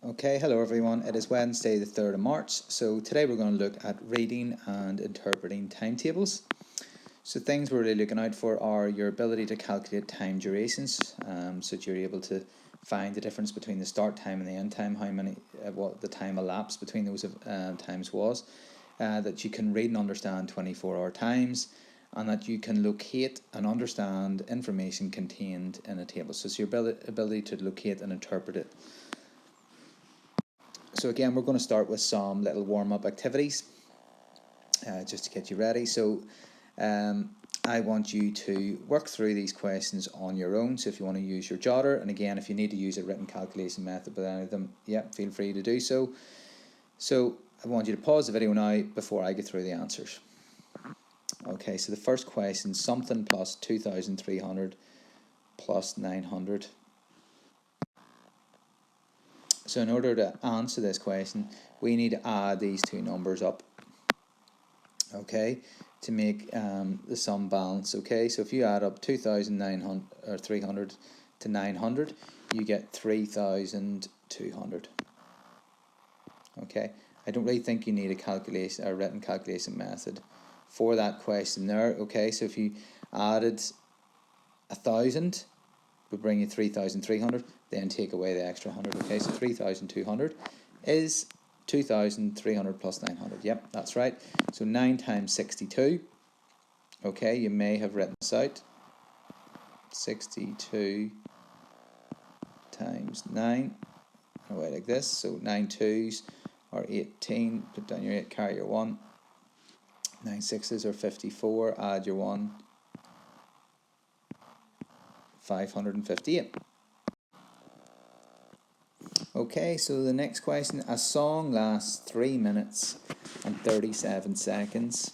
Okay, hello everyone. It is Wednesday the 3rd of March. So today we're going to look at reading and interpreting timetables. So things we're really looking out for are your ability to calculate time durations, so that you're able to find the difference between the start time and the end time, how many, what the time elapsed between those times was, that you can read and understand 24-hour times, and that you can locate and understand information contained in a table. So it's your ability to locate and interpret it. So again, we're going to start with some little warm-up activities just to get you ready. So I want you to work through these questions on your own. So if you want to use your jotter, and again, if you need to use a written calculation method with any of them, feel free to do so. So I want you to pause the video now before I get through the answers. Okay, so the first question, something plus 2,300 plus 900. So in order to answer this question, we need to add these two numbers up, okay, to make the sum balance. Okay, so if you add up 2,300 to 900, you get 3,200. Okay, I don't really think you need a written calculation method for that question there. Okay, so if you added 1,000, would bring you 3,300, then take away the extra 100. Okay, so 3,200 is 2,300 plus 900. Yep, that's right. So 9 times 62. Okay, you may have written this out. 62 times 9. Away like this. So 9 2s are 18. Put down your 8, carry your 1. 9 6s are 54. Add your 1. 558. Okay, so the next question, a song lasts 3 minutes and 37 seconds.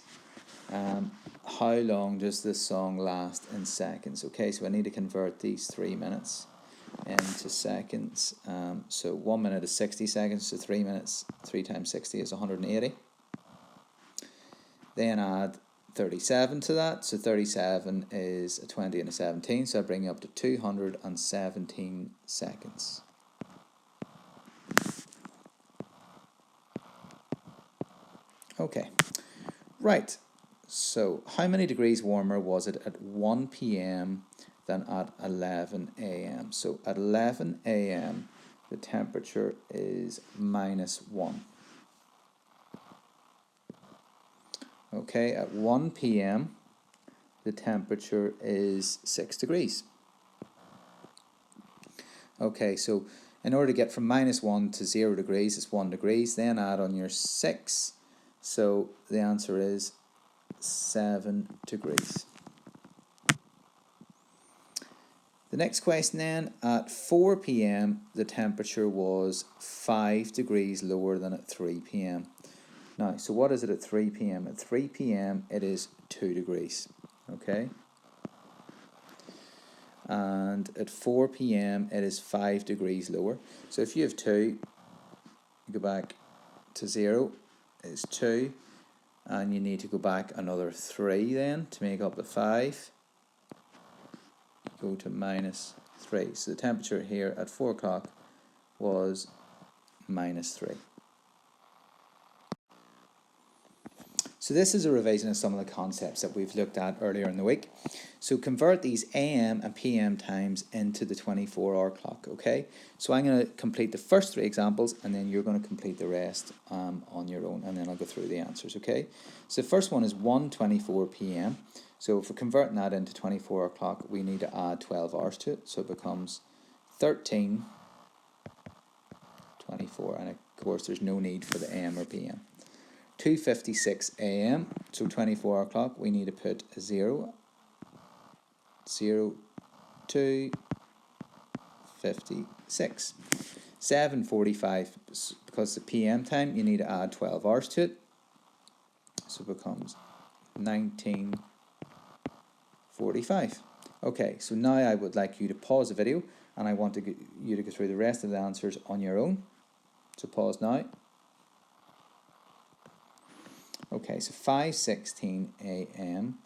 How long does this song last in seconds? Okay, so I need to convert these 3 minutes into seconds. So 1 minute is 60 seconds, so 3 minutes, 3 times 60 is 180. Then add 37 to that, so 37 is a 20 and a 17, so I bring you up to 217 seconds. Okay, right, so how many degrees warmer was it at 1 p.m. than at 11 a.m.? So at 11 a.m. the temperature is -1. Okay, at 1 p.m. the temperature is 6 degrees. Okay, so in order to get from -1 to 0 degrees, it's 1 degrees, then add on your 6. So the answer is 7 degrees. The next question then, at 4 p.m. the temperature was 5 degrees lower than at 3 p.m. Now, so what is it at 3 p.m.? At 3 p.m. it is 2 degrees, okay? And at 4 p.m. it is 5 degrees lower. So if you have 2, you go back to 0, is 2, and you need to go back another 3 then to make up the 5. Go to -3. So the temperature here at 4 o'clock was -3. So this is a revision of some of the concepts that we've looked at earlier in the week. So convert these AM and PM times into the 24-hour clock, okay? So I'm going to complete the first 3 examples, and then you're going to complete the rest on your own, and then I'll go through the answers, okay? So the first one is 1:24 p.m. So if we're converting that into 24-hour clock, we need to add 12 hours to it. So it becomes 13:24, and of course there's no need for the AM or PM. 2:56 a.m. so 24-hour clock, we need to put a 0, 0, 2, 56. 7:45, because the PM time, you need to add 12 hours to it, so it becomes 19:45. Okay, so now I would like you to pause the video, and I want you to go through the rest of the answers on your own. So pause now. Okay, so 5:16 a.m.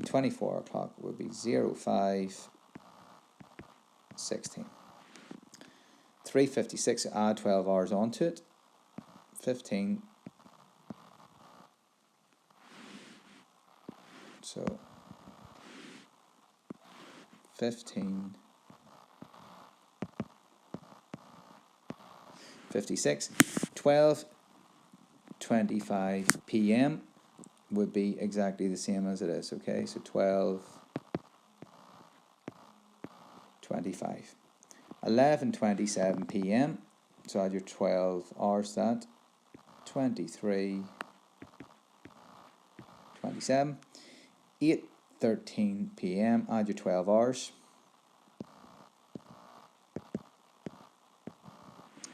24 o'clock would be 05:16. 3:56, add 12 hours onto it. 15. So 15. 56. 12:25 p.m. would be exactly the same as it is, okay? So 12:25. 11:27 p.m. So add your 12 hours to that. 23:27. 8:13 p.m. add your 12 hours.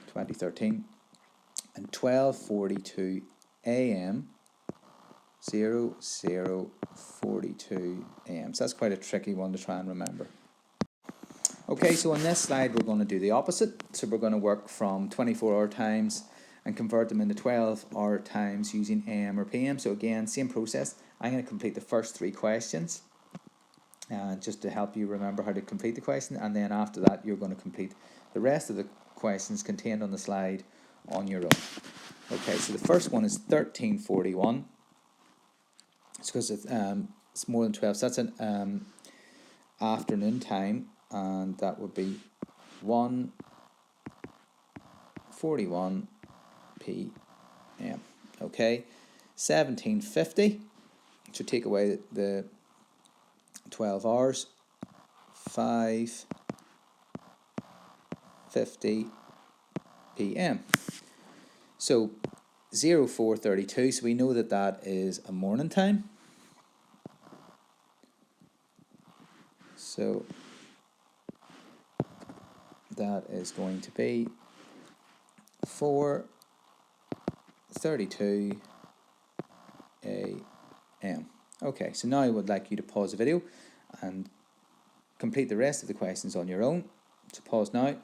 2013. And 12:42 a.m. 00:42 a.m. So that's quite a tricky one to try and remember. Okay, so on this slide we're going to do the opposite. So we're going to work from 24-hour times and convert them into 12-hour times using AM or PM. So again, same process. I'm going to complete the first 3 questions just to help you remember how to complete the question, and then after that you're going to complete the rest of the questions contained on the slide on your own. Okay, so the first one is 13:41. It's because it's more than 12, so that's an afternoon time, and that would be 1:41 p.m. Okay, 17:50. So take away the 12 hours. 5:50 p.m. So 04:32. So we know that that is a morning time. So that is going to be 4:32 a.m. Okay, so now I would like you to pause the video and complete the rest of the questions on your own. So pause now.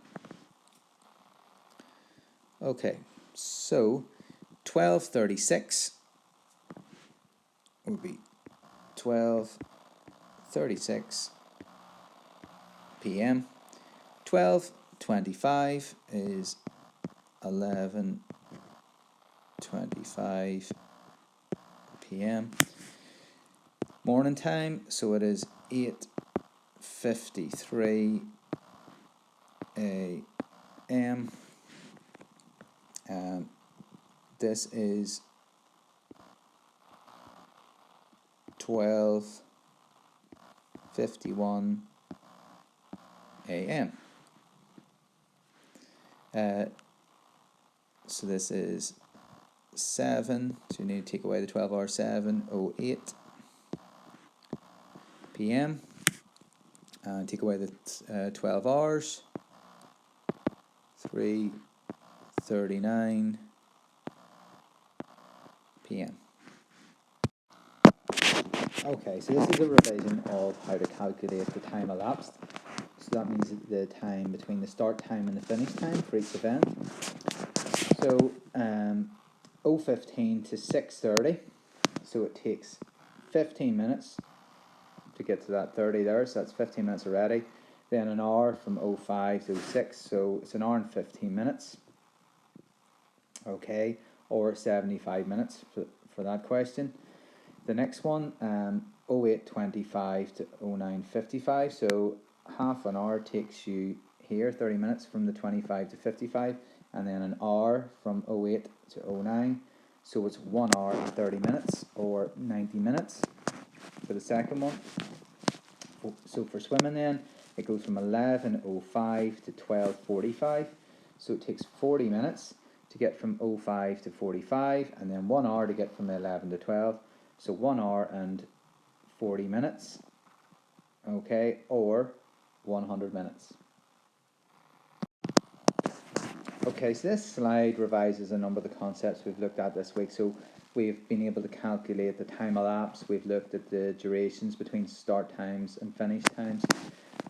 Okay, so 12:36 would be 12:36 p.m. 12:25 is 11:25 p.m. Morning time, so it is 8:53 a.m. This is 12:51 a.m. So this is 7, so you need to take away the 12 hours, 7:08 p.m. and take away the 12 hours, 3:39 p.m. Okay, so this is a revision of how to calculate the time elapsed. So that means the time between the start time and the finish time for each event. So 0:15 to 6:30, so it takes 15 minutes to get to that 30 there, so that's 15 minutes already. Then an hour from 05 to 06, so it's an hour and 15 minutes. Okay, or 75 minutes for that question. The next one, 08:25 to 09:55, so half an hour takes you here, 30 minutes from the 25 to 55, and then an hour from 08 to 09, so it's 1 hour and 30 minutes, or 90 minutes for the second one. So for swimming then, it goes from 11:05 to 12:45, so it takes 40 minutes to get from 05 to 45, and then 1 hour to get from 11 to 12, so 1 hour and 40 minutes, okay, or 100 minutes. Okay, so this slide revises a number of the concepts we've looked at this week. So we've been able to calculate the time elapsed, we've looked at the durations between start times and finish times.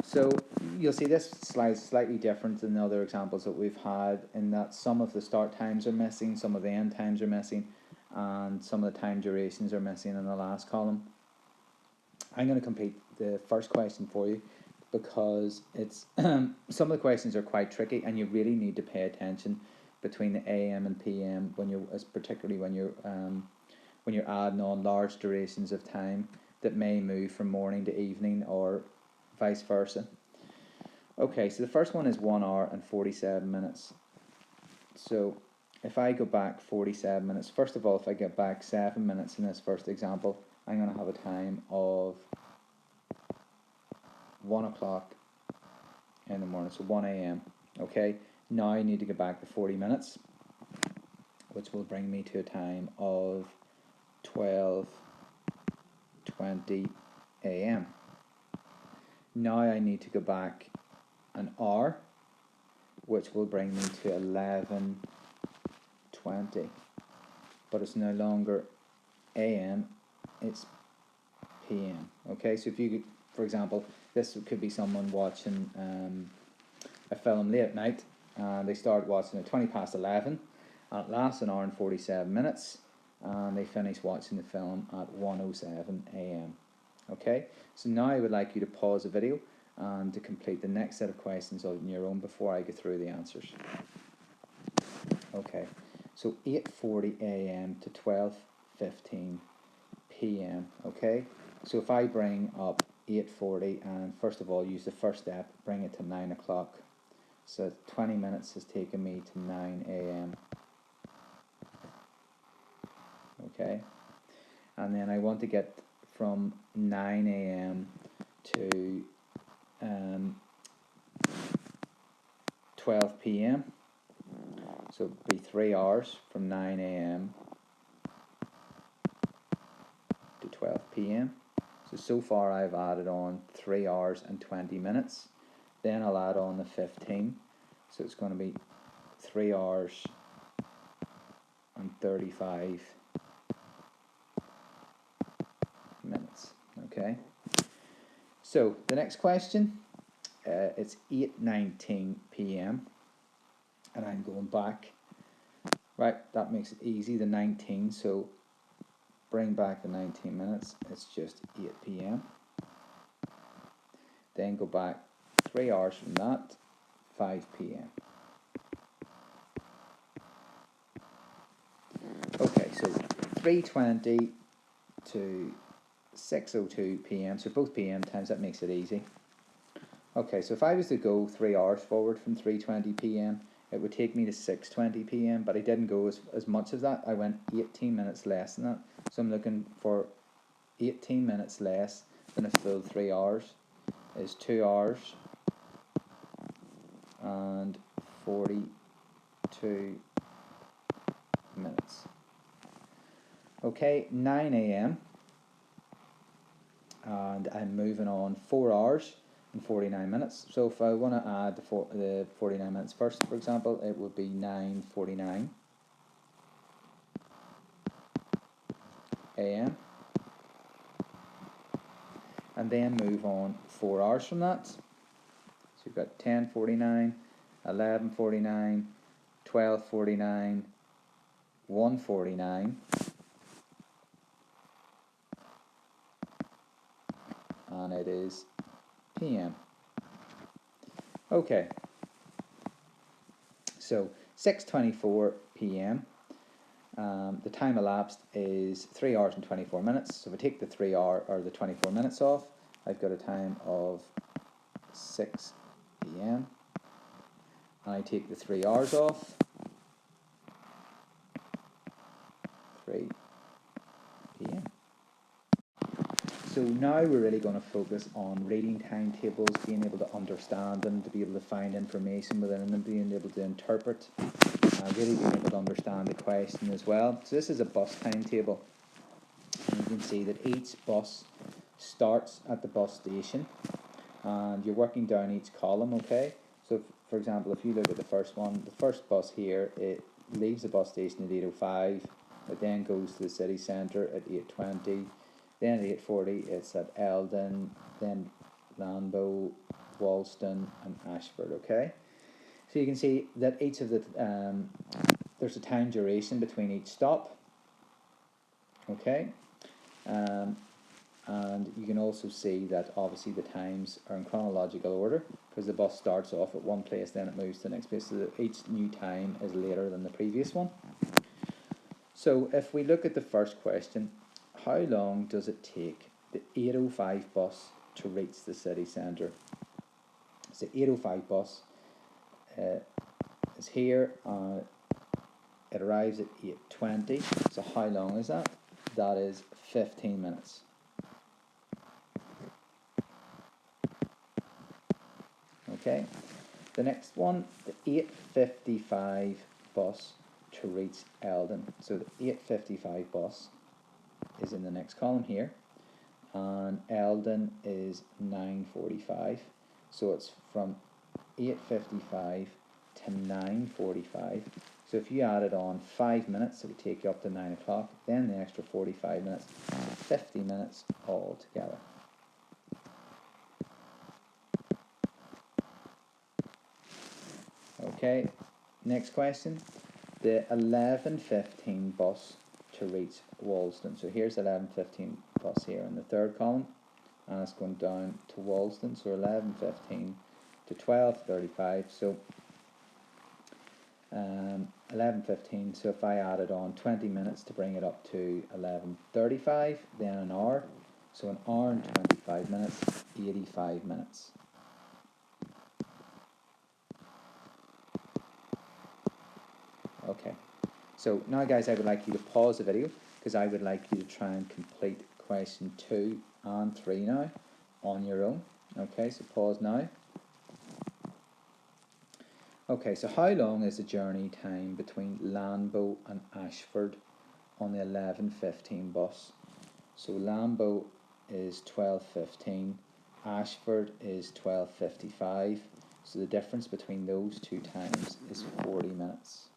So you'll see this slide is slightly different than the other examples that we've had, in that some of the start times are missing, some of the end times are missing, and some of the time durations are missing in the last column. I'm going to complete the first question for you. because it's some of the questions are quite tricky, and you really need to pay attention between the AM and PM particularly when you're adding on large durations of time that may move from morning to evening or vice versa. Okay, so the first one is 1 hour and 47 minutes. So if I go back 47 minutes, first of all, if I get back 7 minutes in this first example, I'm going to have a time of 1 o'clock in the morning, so 1 a.m. Okay, now I need to get back to 40 minutes, which will bring me to a time of 12:20 a.m. Now I need to go back an hour, which will bring me to 11:20, but it's no longer a.m., it's p.m. Okay, so if you, for example, this could be someone watching a film late at night, and they start watching at 20 past 11, and it lasts an hour and 47 minutes, and they finish watching the film at 1:07 a.m. Okay, so now I would like you to pause the video and to complete the next set of questions on your own before I go through the answers. Okay, so 8:40 a.m. to 12:15 p.m. Okay, so if I bring up 8:40 and first of all use the first step, bring it to 9 o'clock. So 20 minutes has taken me to 9 a.m. Okay, and then I want to get from 9 a.m. to 12 p.m. So it'd be 3 hours from 9 a.m. to 12 p.m. So far I've added on 3 hours and 20 minutes. Then I'll add on the 15. So it's going to be 3 hours and 35 minutes. Okay. So the next question, it's 8:19 p.m. and I'm going back. Right, that makes it easy, the 19. So bring back the 19 minutes, it's just 8 p.m. Then go back 3 hours from that, 5 p.m. Okay, so 3:20 to 6:02 p.m. So both p.m. times, that makes it easy. Okay, so if I was to go 3 hours forward from 3:20 p.m, it would take me to 6:20 p.m, but I didn't go as much as that. I went 18 minutes less than that. So I'm looking for 18 minutes less than a full 3 hours is 2 hours and 42 minutes. Okay, 9 a.m. and I'm moving on 4 hours and 49 minutes. So if I want to add the 49 minutes first, for example, it would be 9:49 a.m. and then move on 4 hours from that. So you've got 10:49, 11:49, 12:49, 1:49, and it is p.m. Okay, so 6:24 p.m. The time elapsed is 3 hours and 24 minutes. So if I take the 3 hour or the 24 minutes off, I've got a time of 6 p.m. and I take the 3 hours off, 3 p.m. So now we're really going to focus on reading timetables, being able to understand them, to be able to find information within them, being able to interpret, really being able to understand the question as well. So this is a bus timetable, and you can see that each bus starts at the bus station, and you're working down each column. Okay, so for example, if you look at the first one, the first bus here, it leaves the bus station at 8:05, it then goes to the city centre at 8:20, then at 8:40 it's at Eldon, then Lambo, Walston and Ashford. Okay, so you can see that each of the there's a time duration between each stop. Okay, and you can also see that obviously the times are in chronological order because the bus starts off at one place, then it moves to the next place, so that each new time is later than the previous one. So if we look at the first question, how long does it take the 8:05 bus to reach the city centre? So the 8:05 bus is here, it arrives at 8:20, so how long is that? That is 15 minutes. Okay, the next one, the 8:55 bus to reach Eldon. So the 8:55 bus is in the next column here, and Eldon is 9:45. So it's from 8:55 to 9:45. So if you added on 5 minutes, it would take you up to 9 o'clock, then the extra 45 minutes, 50 minutes altogether. Okay, next question. The 11:15 bus to reach Walston. So here's 11:15 bus here in the third column, and it's going down to Walston. So 11:15 to 12:35. So 11:15. So if I added on 20 minutes to bring it up to 11:35, then an hour. So an hour and 25 minutes, 85 minutes. Okay, so now guys, I would like you to pause the video because I would like you to try and complete question 2 and 3 now on your own. Okay, so pause now. Okay, so how long is the journey time between Lambo and Ashford on the 11:15 bus? So Lambo is 12:15, Ashford is 12:55, so the difference between those two times is 40 minutes.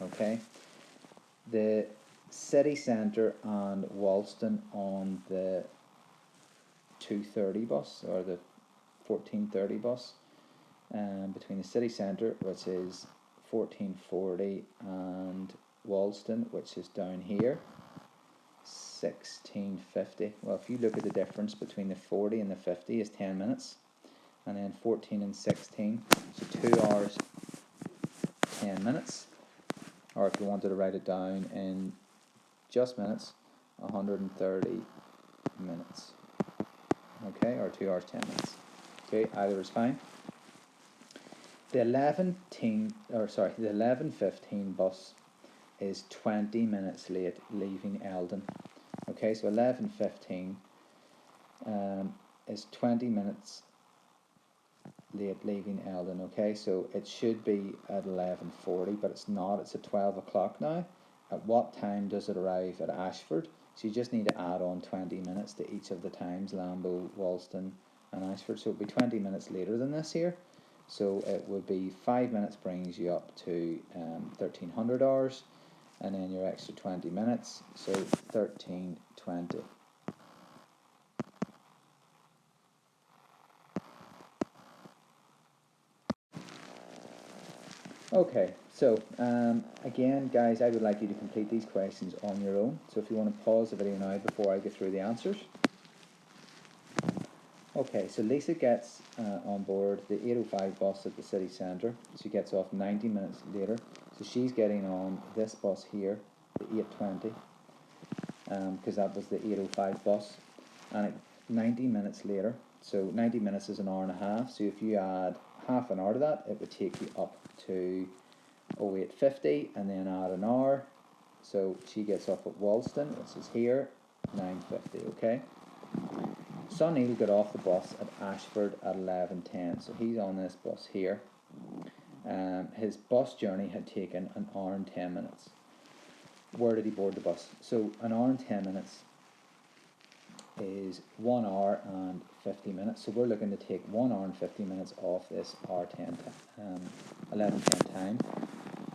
Okay, the city centre and Walston on the 2:30 bus or the 14:30 bus, between the city centre, which is 14:40, and Walston, which is down here, 16:50. Well, if you look at the difference between the 40 and the 50 is 10 minutes, and then 14 and 16, so 2 hours 10 minutes. Or if you wanted to write it down in just minutes, 130 minutes. Okay, or 2 hours 10 minutes. Okay, either is fine. The 11:15 bus is 20 minutes late leaving Eldon. Okay, so 11:15 is 20 minutes late leaving Eldon. Okay, so it should be at 11:40, but it's not. It's at 12 o'clock now. At what time does it arrive at Ashford? So you just need to add on 20 minutes to each of the times, Lambo, Walston and Ashford. So it would be 20 minutes later than this here. So it would be 5 minutes brings you up to 1300 hours, and then your extra 20 minutes, so 1320. Okay, so again guys, I would like you to complete these questions on your own. So if you want to pause the video now before I go through the answers. Okay, so Lisa gets on board the 8:05 bus at the city centre. She gets off 90 minutes later. So she's getting on this bus here, the 8:20, because that was the 8:05 bus. And 90 minutes later, so 90 minutes is an hour and a half. So if you add half an hour to that, it would take you up to 08:50, and then add an hour. So she gets off at Walston, which is here, 9:50, okay? Sunil got off the bus at Ashford at 11:10, so he's on this bus here. His bus journey had taken an hour and 10 minutes. Where did he board the bus? So an hour and 10 minutes is 1 hour and 50 minutes. So we're looking to take 1 hour and 50 minutes off this R10 11:10 time.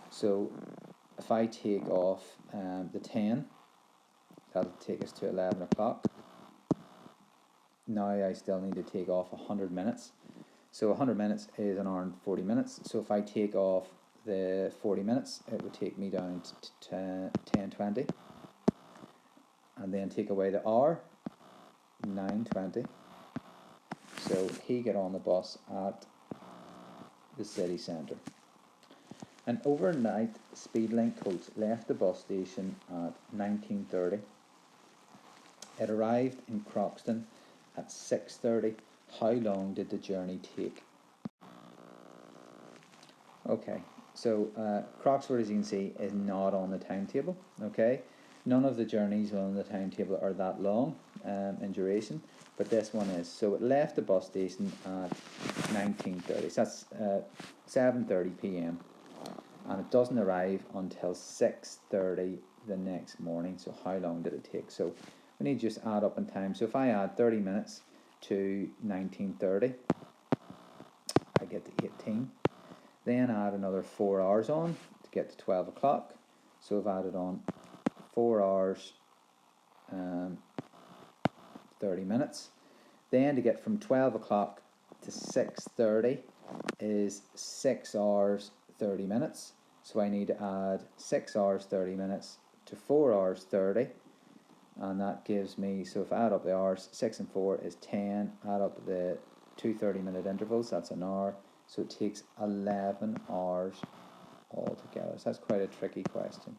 So if I take off the 10, that'll take us to 11 o'clock. Now I still need to take off 100 minutes. So 100 minutes is an hour and 40 minutes. So if I take off the 40 minutes, it would take me down to 10:20, and then take away the hour, 9:20. So he got on the bus at the city centre. An overnight Speedlink coach left the bus station at 19:30. It arrived in Croxton at 6:30. How long did the journey take? Okay, so Croxford, as you can see, is not on the timetable. Okay, none of the journeys on the timetable are that long in duration, but this one is. So it left the bus station at 19:30. So that's 7:30 p.m. and it doesn't arrive until 6:30 the next morning. So how long did it take? So we need to just add up in time. So if I add 30 minutes to 19:30, I get to 18. Then add another 4 hours on to get to 12 o'clock. So I've added on 4 hours, 30 minutes. Then to get from 12 o'clock to 6:30 is 6 hours, 30 minutes. So I need to add 6 hours, 30 minutes to 4 hours, 30. And that gives me, so if I add up the hours, 6 and 4 is 10. Add up the 2 30-minute intervals, that's an hour. So it takes 11 hours altogether. So that's quite a tricky question.